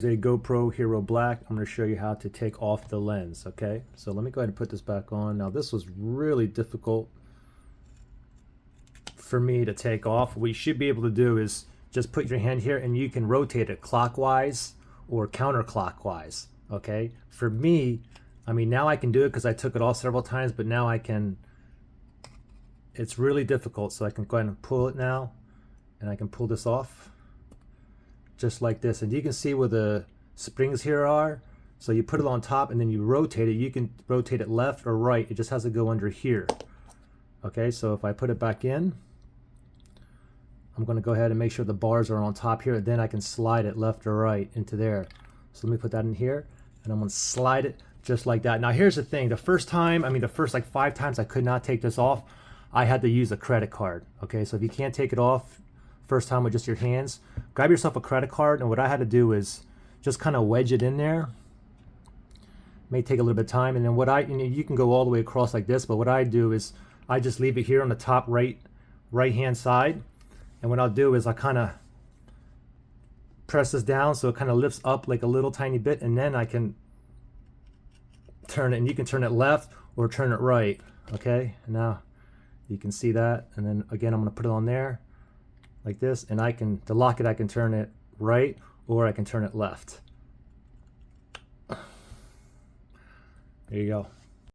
A GoPro Hero Black. I'm going to show you how to take off the lens. Okay, so let me go ahead and put this back on. Now this was really difficult for me to take off. What you should be able to do is just put your hand here and you can rotate it clockwise or counterclockwise. Okay, for me, I mean, now I can do it because I took it off several times, but now I can, it's really difficult. So I can go ahead and pull it now, and I can pull this off just like this, and you can see where the springs here are. So you put it on top and then you rotate it. You can rotate it left or right. It just has to go under here. Okay, so if I put it back in, I'm going to go ahead and make sure the bars are on top here, and then I can slide it left or right into there. So let me put that in here, and I'm going to slide it just like that. Now here's the thing, the first time, I mean the first like 5 times I could not take this off. I had to use a credit card. Okay, so if you can't take it off first time with just your hands, grab yourself a credit card, and what I had to do is just kind of wedge it in there. May take a little bit of time, and then what you can go all the way across like this, but what I do is I just leave it here on the top right hand side, and what I'll do is I kind of press this down so it kind of lifts up like a little tiny bit, and then I can turn it, and you can turn it left or turn it right. Okay, and now you can see that, and then again I'm going to put it on there like this, and I can, to lock it, I can turn it right or I can turn it left. There you go.